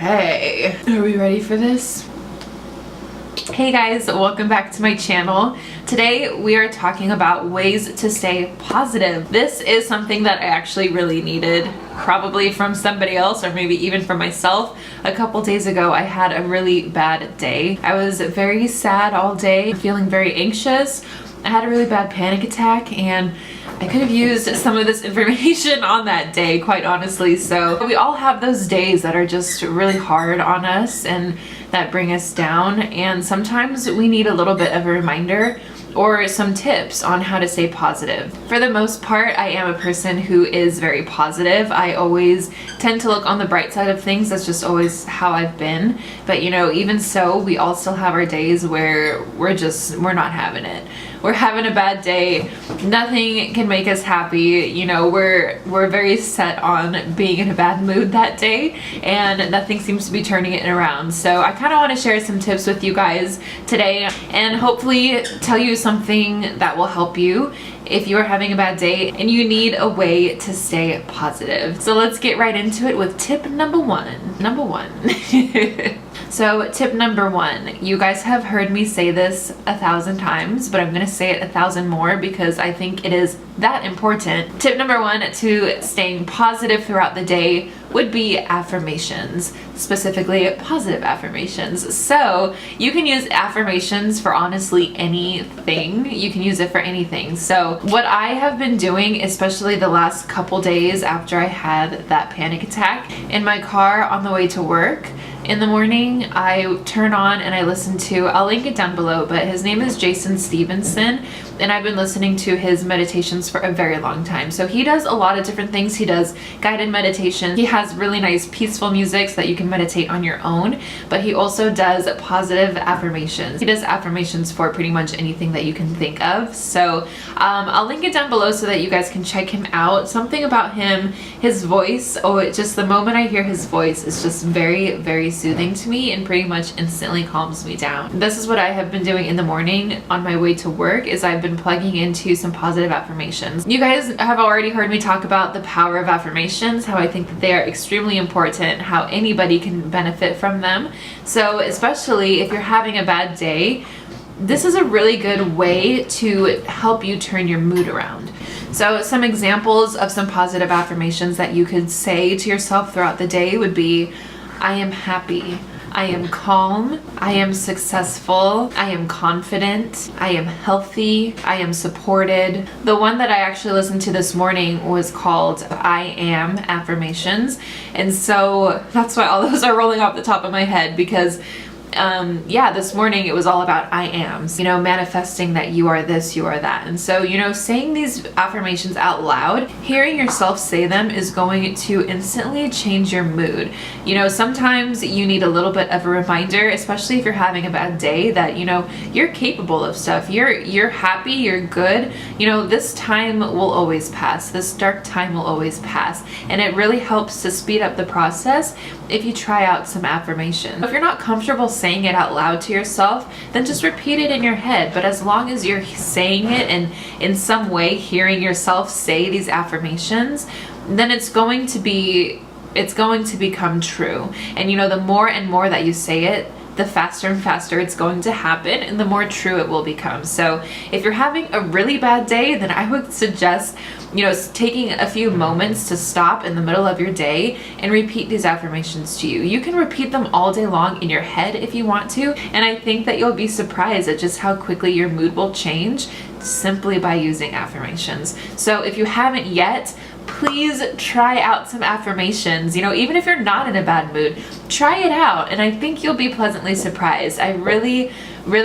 Okay, are we ready for this? Hey guys, welcome back to my channel. Today we are talking about ways to stay positive. This is something that I actually really needed, probably from somebody else or maybe even from myself. A couple days ago I had a really bad day. I was very sad all day, feeling very anxious. I had a really bad panic attack and I could have used some of this information on that day, quite honestly. So we all have those days that are just really hard on us and that bring us down, and sometimes we need a little bit of a reminder or some tips on how to stay positive. For the most part, I am a person who is very positive. I always tend to look on the bright side of things. That's just always how I've been. But you know, even so, we all still have our days where we're not having it. We're having a bad day. Nothing can make us happy. You know, we're very set on being in a bad mood that day, and nothing seems to be turning it around. So I kind of want to share some tips with you guys today and hopefully tell you something that will help you if you are having a bad day and you need a way to stay positive. So let's get right into it with tip number one. So tip number one, you guys have heard me say this 1,000 times, but I'm gonna say it 1,000 more because I think it is that important. Tip number one to staying positive throughout the day would be affirmations, specifically positive affirmations. So you can use affirmations for honestly anything. You can use it for anything. So what I have been doing, especially the last couple days after I had that panic attack, in my car on the way to work, in the morning, I turn on and I listen to, I'll link it down below, but his name is Jason Stevenson, and I've been listening to his meditations for a very long time. So he does a lot of different things. He does guided meditation. He has really nice peaceful music so that you can meditate on your own, but he also does positive affirmations. He does affirmations for pretty much anything that you can think of. So I'll link it down below so that you guys can check him out. Something about him, his voice, just the moment I hear his voice, is just very, very soothing to me and pretty much instantly calms me down. This is what I have been doing in the morning on my way to work, is I've been plugging into some positive affirmations. You guys have already heard me talk about the power of affirmations, how I think that they are extremely important, how anybody can benefit from them. So especially if you're having a bad day, this is a really good way to help you turn your mood around. So some examples of some positive affirmations that you could say to yourself throughout the day would be, I am happy, I am calm, I am successful, I am confident, I am healthy, I am supported. The one that I actually listened to this morning was called I Am affirmations. And so that's why all those are rolling off the top of my head, because this morning it was all about I am, you know, manifesting that you are this, you are that. And so, you know, saying these affirmations out loud, hearing yourself say them is going to instantly change your mood. You know, sometimes you need a little bit of a reminder, especially if you're having a bad day, that, you know, you're capable of stuff. You're happy, you're good. You know, this time will always pass. This dark time will always pass. And it really helps to speed up the process if you try out some affirmations. If you're not comfortable saying it out loud to yourself, then just repeat it in your head. But as long as you're saying it and in some way hearing yourself say these affirmations, then it's going to become true. And you know, the more and more that you say it, the faster and faster it's going to happen and the more true it will become. So if you're having a really bad day, then I would suggest, you know, taking a few moments to stop in the middle of your day and repeat these affirmations to you. You can repeat them all day long in your head if you want to, and I think that you'll be surprised at just how quickly your mood will change simply by using affirmations. So if you haven't yet, please try out some affirmations. You know, even if you're not in a bad mood, try it out, and I think you'll be pleasantly surprised. I really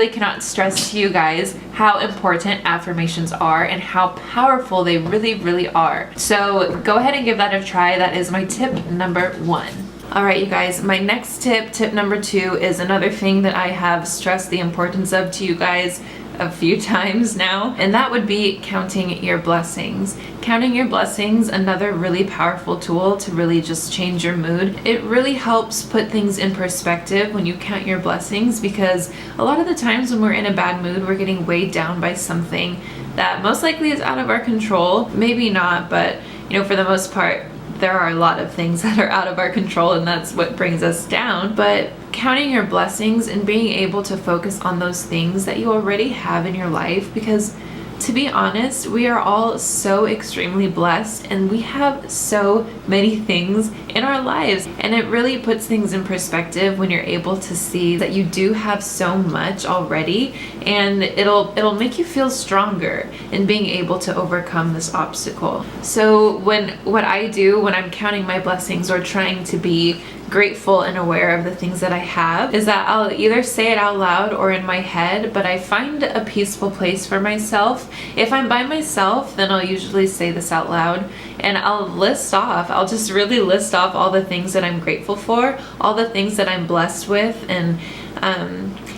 cannot stress to you guys how important affirmations are and how powerful they really are. So go ahead and give that a try. That is my tip number one. Alright you guys, my next tip number two, is another thing that I have stressed the importance of to you guys a few times now, and that would be counting your blessings. Counting your blessings, another really powerful tool to really just change your mood. It really helps put things in perspective when you count your blessings, because a lot of the times when we're in a bad mood, we're getting weighed down by something that most likely is out of our control. Maybe not, but you know, for the most part, there are a lot of things that are out of our control, and that's what brings us down. But counting your blessings and being able to focus on those things that you already have in your life, because to be honest, we are all so extremely blessed and we have so many things in our lives, and it really puts things in perspective when you're able to see that you do have so much already, and it'll make you feel stronger in being able to overcome this obstacle. So what I do when I'm counting my blessings or trying to be grateful and aware of the things that I have is that I'll either say it out loud or in my head, but I find a peaceful place for myself. If I'm by myself, then I'll usually say this out loud, and I'll just really list off all the things that I'm grateful for, all the things that I'm blessed with. And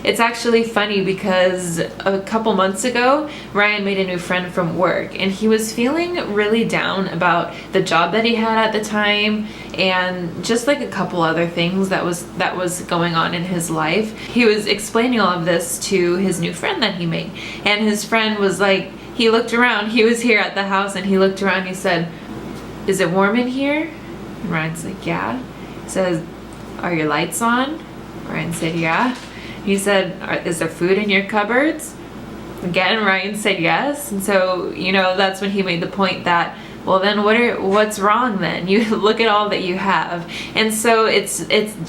it's actually funny because a couple months ago, Ryan made a new friend from work, and he was feeling really down about the job that he had at the time and just like a couple other things that was going on in his life. He was explaining all of this to his new friend that he made, and his friend was like, he looked around, he was here at the house, and he looked around and he said, "Is it warm in here?" And Ryan's like, "Yeah." He says, "Are your lights on?" Ryan said, "Yeah." He said, "Is there food in your cupboards?" Again, Ryan said yes. And so, that's when he made the point that, well, then what's wrong then? You look at all that you have. And so it's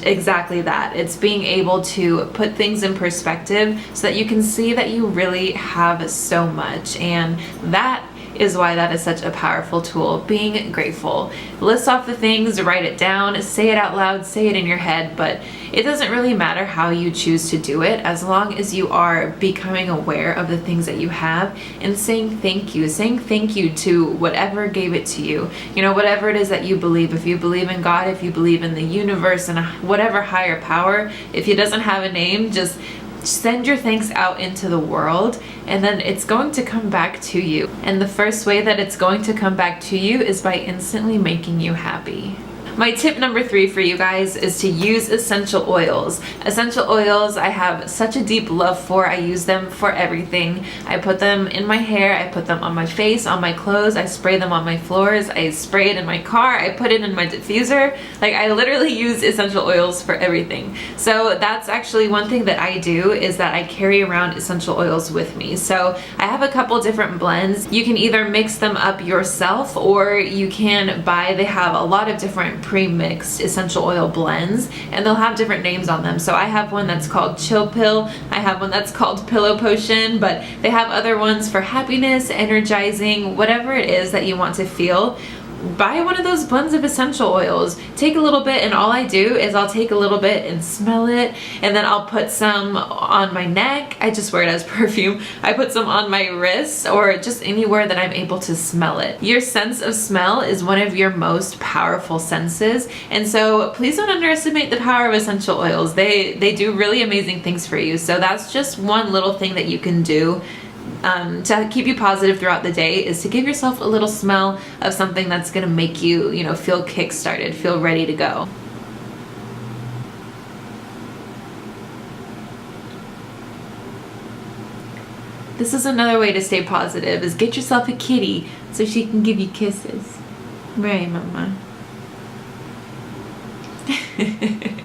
exactly that. It's being able to put things in perspective so that you can see that you really have so much. And that is why that is such a powerful tool, being grateful. List off the things, write it down, say it out loud, say it in your head, but it doesn't really matter how you choose to do it, as long as you are becoming aware of the things that you have and saying thank you to whatever gave it to you. Whatever it is that you believe. If you believe in God, if you believe in the universe and whatever higher power, if it doesn't have a name, just send your thanks out into the world, and then it's going to come back to you. And the first way that it's going to come back to you is by instantly making you happy. My tip number 3 for you guys is to use essential oils. Essential oils I have such a deep love for. I use them for everything. I put them in my hair, I put them on my face, on my clothes, I spray them on my floors, I spray it in my car, I put it in my diffuser. Like, I literally use essential oils for everything. So that's actually one thing that I do, is that I carry around essential oils with me. So I have a couple different blends. You can either mix them up yourself, or you can buy, they have a lot of different pre-mixed essential oil blends, and they'll have different names on them. So I have one that's called Chill Pill, I have one that's called Pillow Potion, but they have other ones for happiness, energizing, whatever it is that you want to feel. Buy one of those blends of essential oils. Take a little bit, and all I do is I'll take a little bit and smell it, and then I'll put some on my neck. I just wear it as perfume. I put some on my wrists, or just anywhere that I'm able to smell it. Your sense of smell is one of your most powerful senses, and so please don't underestimate the power of essential oils. They do really amazing things for you. So that's just one little thing that you can do to keep you positive throughout the day, is to give yourself a little smell of something that's gonna make you, feel kick-started, feel ready to go. This is another way to stay positive, is get yourself a kitty so she can give you kisses. Right, mama?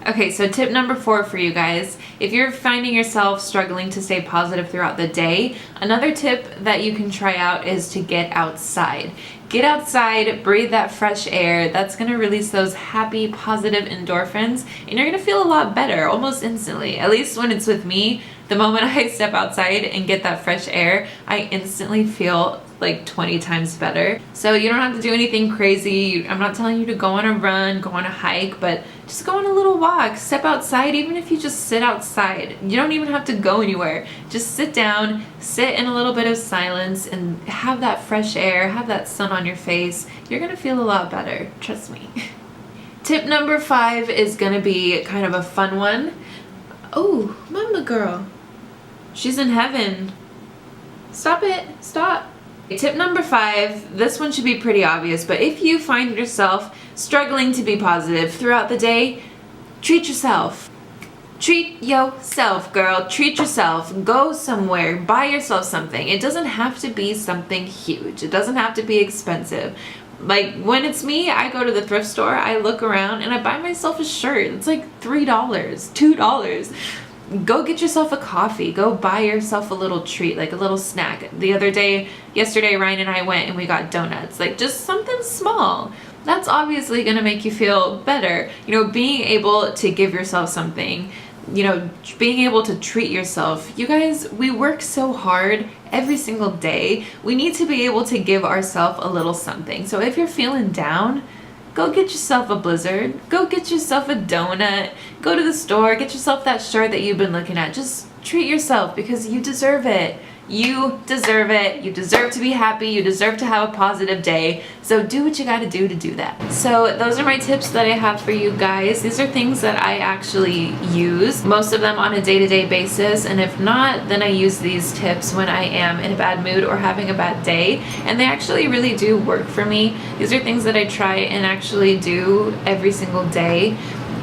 Okay, so tip number 4 for you guys. If you're finding yourself struggling to stay positive throughout the day, another tip that you can try out is to get outside. Get outside, breathe that fresh air. That's gonna release those happy, positive endorphins, and you're gonna feel a lot better almost instantly. At least when it's with me, the moment I step outside and get that fresh air, I instantly feel like 20 times better. So you don't have to do anything crazy. I'm not telling you to go on a run, go on a hike, but just go on a little walk, step outside. Even if you just sit outside, you don't even have to go anywhere. Just sit down, sit in a little bit of silence, and have that fresh air, have that sun on your face. You're gonna feel a lot better, trust me. Tip number 5 is gonna be kind of a fun one. Oh, mama girl, she's in heaven. Stop it, stop. Tip number 5, this one should be pretty obvious, but if you find yourself struggling to be positive throughout the day, treat yourself. Treat yourself, girl. Treat yourself. Go somewhere. Buy yourself something. It doesn't have to be something huge. It doesn't have to be expensive. Like, when it's me, I go to the thrift store, I look around, and I buy myself a shirt. It's like $3, $2. Go get yourself a coffee. Go buy yourself a little treat, like a little snack. Yesterday, Ryan and I went and we got donuts. Like, just something small. That's obviously gonna make you feel better. You know, being able to give yourself something, you know, being able to treat yourself. You guys, we work so hard every single day. We need to be able to give ourselves a little something. So if you're feeling down, go get yourself a Blizzard. Go get yourself a donut. Go to the store, get yourself that shirt that you've been looking at. Just treat yourself because you deserve it. You deserve it. You deserve to be happy. You deserve to have a positive day. So do what you gotta do to do that. So those are my tips that I have for you guys. These are things that I actually use, most of them on a day-to-day basis. And if not, then I use these tips when I am in a bad mood or having a bad day. And they actually really do work for me. These are things that I try and actually do every single day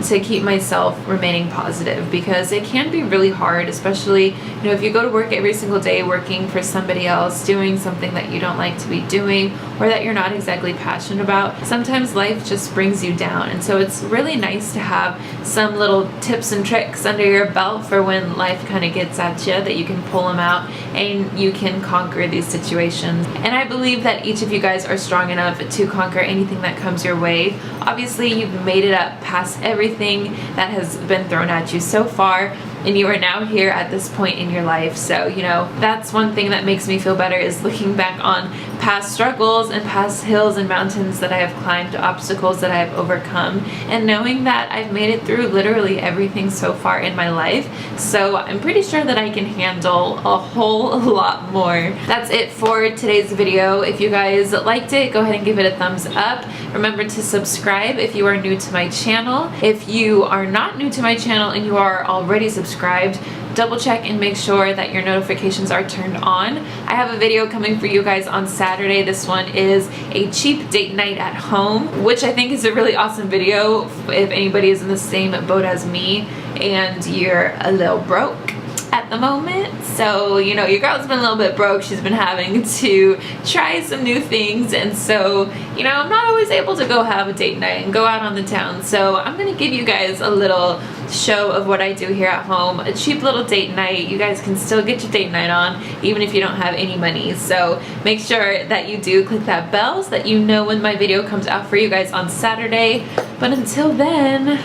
to keep myself remaining positive, because it can be really hard, especially, you know, if you go to work every single day working for somebody else, doing something that you don't like to be doing or that you're not exactly passionate about. Sometimes life just brings you down, and so it's really nice to have some little tips and tricks under your belt for when life kind of gets at you, that you can pull them out and you can conquer these situations. And I believe that each of you guys are strong enough to conquer anything that comes your way. Obviously, you've made it up past everything that has been thrown at you so far, and you are now here at this point in your life. So, you know, that's one thing that makes me feel better, is looking back on past struggles and past hills and mountains that I have climbed, obstacles that I have overcome, and knowing that I've made it through literally everything so far in my life. So I'm pretty sure that I can handle a whole lot more. That's it for today's video. If you guys liked it, go ahead and give it a thumbs up. Remember to subscribe if you are new to my channel. If you are not new to my channel and you are already subscribed, double check and make sure that your notifications are turned on. I have a video coming for you guys on Saturday. This one is a cheap date night at home, which I think is a really awesome video if anybody is in the same boat as me and you're a little broke at the moment. So, you know, your girl's been a little bit broke. She's been having to try some new things, and so, you know, I'm not always able to go have a date night and go out on the town. So I'm gonna give you guys a little show of what I do here at home. A cheap little date night. You guys can still get your date night on even if you don't have any money. So make sure that you do click that bell so that you know when my video comes out for you guys on Saturday. But until then,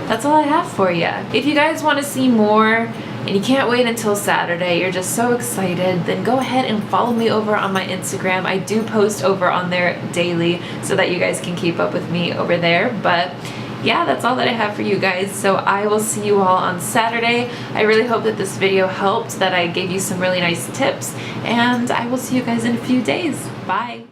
that's all I have for you. If you guys want to see more and you can't wait until Saturday, you're just so excited, then go ahead and follow me over on my Instagram. I do post over on there daily so that you guys can keep up with me over there. But yeah, that's all that I have for you guys. So I will see you all on Saturday. I really hope that this video helped, that I gave you some really nice tips, and I will see you guys in a few days. Bye.